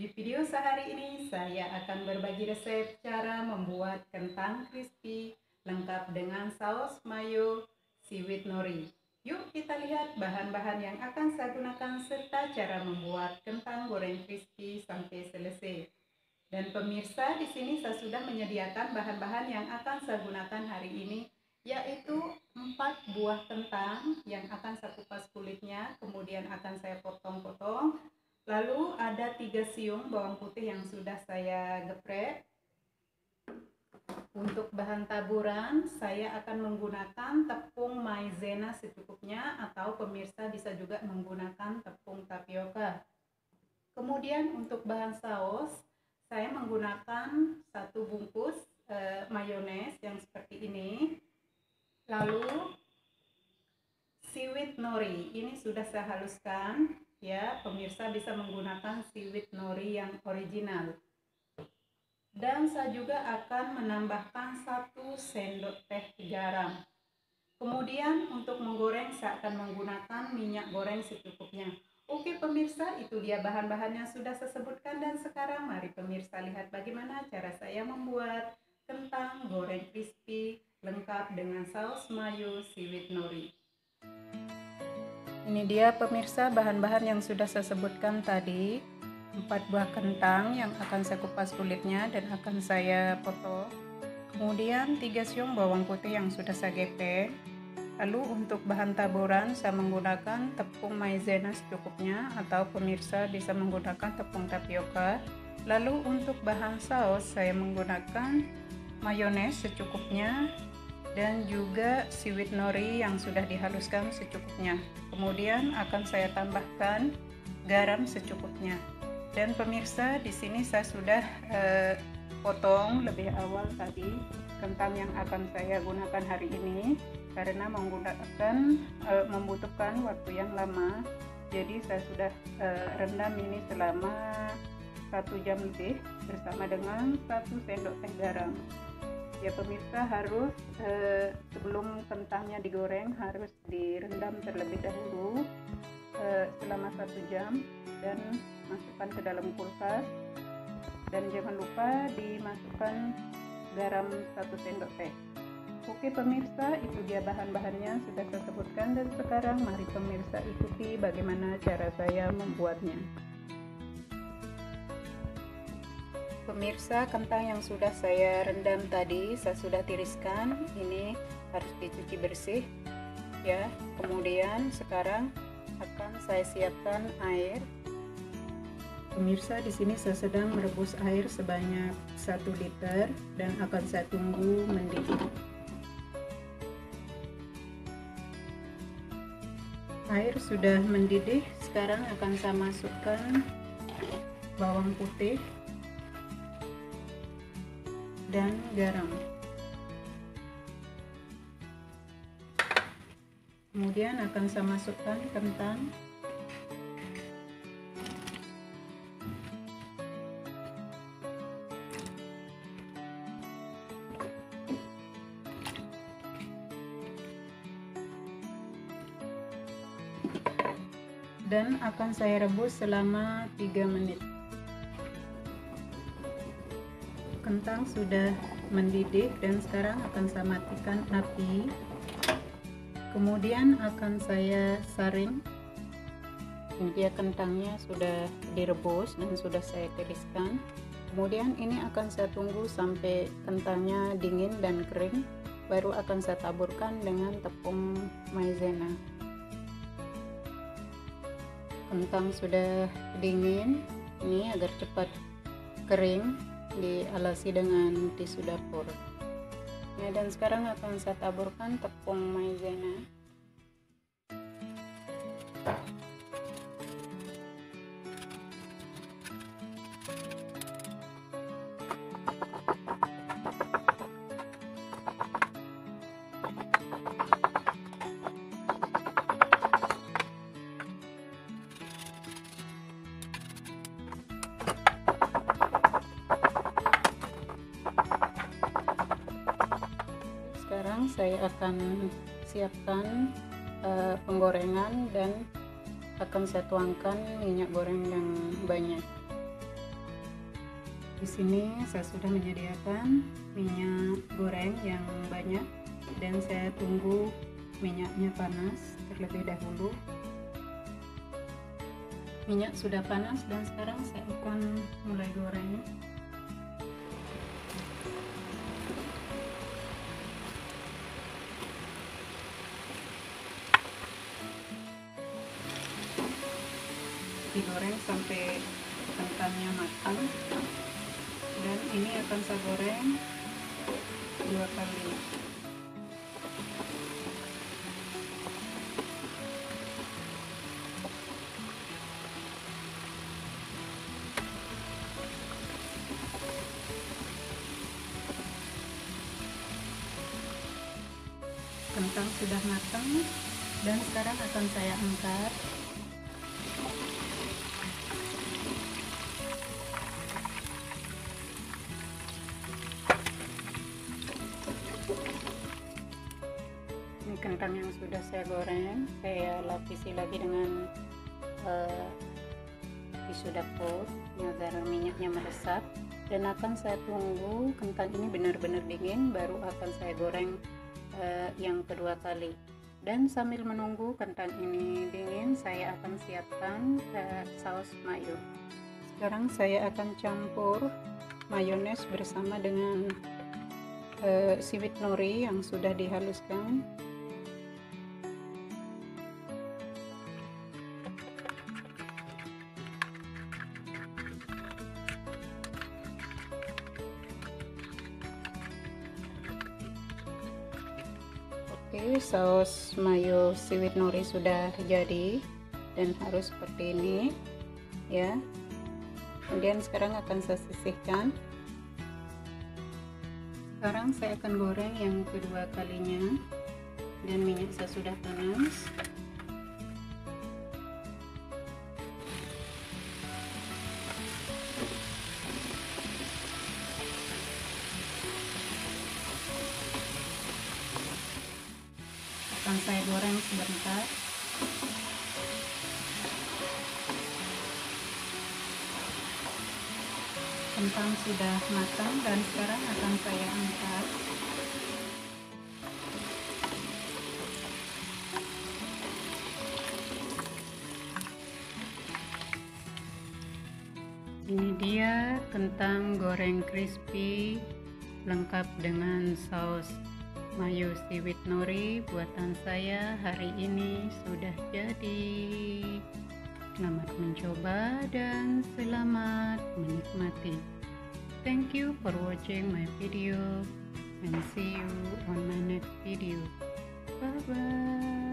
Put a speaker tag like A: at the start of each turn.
A: Di video sehari ini saya akan berbagi resep cara membuat kentang crispy lengkap dengan saus mayo seaweed nori. Yuk kita lihat bahan-bahan yang akan saya gunakan serta cara membuat kentang goreng crispy sampai selesai. Dan pemirsa, di sini saya sudah menyediakan bahan-bahan yang akan saya gunakan hari ini, yaitu 4 buah kentang yang akan saya kupas kulitnya, kemudian akan saya potong-potong. Lalu ada 3 siung bawang putih yang sudah saya geprek. Untuk bahan taburan, saya akan menggunakan tepung maizena secukupnya, atau pemirsa bisa juga menggunakan tepung tapioka. Kemudian untuk bahan saus, saya menggunakan 1 bungkus mayones yang seperti ini. Lalu seaweed nori, ini sudah saya haluskan ya, pemirsa bisa menggunakan seaweed nori yang original. Dan saya juga akan menambahkan 1 sendok teh garam. Kemudian untuk menggoreng saya akan menggunakan minyak goreng secukupnya. Oke pemirsa, itu dia bahan-bahan yang sudah saya sebutkan, dan sekarang mari pemirsa lihat bagaimana cara saya membuat kentang goreng crispy lengkap dengan saus mayo seaweed nori. Ini dia pemirsa bahan-bahan yang sudah saya sebutkan tadi. 4 buah kentang yang akan saya kupas kulitnya dan akan saya potong. Kemudian 3 siung bawang putih yang sudah saya gepeng. Lalu untuk bahan taburan saya menggunakan tepung maizena secukupnya, atau pemirsa bisa menggunakan tepung tapioka. Lalu untuk bahan saus saya menggunakan mayones secukupnya dan juga seaweed nori yang sudah dihaluskan secukupnya. Kemudian akan saya tambahkan garam secukupnya. Dan pemirsa, di sini saya sudah potong lebih awal tadi kentang yang akan saya gunakan hari ini, karena membutuhkan waktu yang lama. Jadi saya sudah rendam ini selama 1 jam lebih bersama dengan 1 sendok teh garam. Ya pemirsa, harus sebelum kentangnya digoreng harus direndam terlebih dahulu selama 1 jam dan masukkan ke dalam kulkas. Dan jangan lupa dimasukkan garam 1 sendok teh. Oke pemirsa, itu dia bahan-bahannya sudah saya sebutkan, dan sekarang mari pemirsa ikuti bagaimana cara saya membuatnya. Pemirsa, kentang yang sudah saya rendam tadi saya sudah tiriskan, ini harus dicuci bersih ya. Kemudian sekarang akan saya siapkan air. Pemirsa, di sini saya sedang merebus air sebanyak 1 liter dan akan saya tunggu mendidih. Air sudah mendidih, sekarang akan saya masukkan bawang putih dan garam. Kemudian akan saya masukkan kentang. Dan akan saya rebus selama 3 menit. Kentang sudah mendidih dan sekarang akan saya matikan api. Kemudian akan saya saring. Ini dia kentangnya sudah direbus dan sudah saya tiriskan. Kemudian ini akan saya tunggu sampai kentangnya dingin dan kering, baru akan saya taburkan dengan tepung maizena. Kentang sudah dingin, ini agar cepat kering dialasi dengan tisu dapur ya. Dan sekarang akan saya taburkan tepung maizena. Sekarang saya akan siapkan penggorengan dan akan saya tuangkan minyak goreng yang banyak. Di sini saya sudah menyediakan minyak goreng yang banyak dan saya tunggu minyaknya panas terlebih dahulu. Minyak sudah panas dan sekarang saya akan mulai goreng. Digoreng sampai kentangnya matang, dan ini akan saya goreng 2 kali. Kentang sudah matang dan sekarang akan saya angkat. Ini kentang yang sudah saya goreng, saya lapisi lagi dengan tisu dapur agar minyaknya meresap, dan akan saya tunggu kentang ini benar-benar dingin baru akan saya goreng yang kedua kali. Dan sambil menunggu kentang ini dingin, saya akan siapkan saus mayo. Sekarang saya akan campur mayones bersama dengan seaweed nori yang sudah dihaluskan. Oke, saus mayo seaweed nori sudah jadi dan harus seperti ini ya. Kemudian sekarang akan saya sisihkan. Sekarang saya akan goreng yang kedua kalinya dan minyak saya sudah panas. Akan saya goreng sebentar. Kentang sudah matang dan sekarang akan saya angkat. Ini dia kentang goreng crispy lengkap dengan saus mayo seaweed nori buatan saya hari ini sudah jadi. Selamat mencoba dan selamat menikmati. Thank you for watching my video and see you on my next video. Bye bye.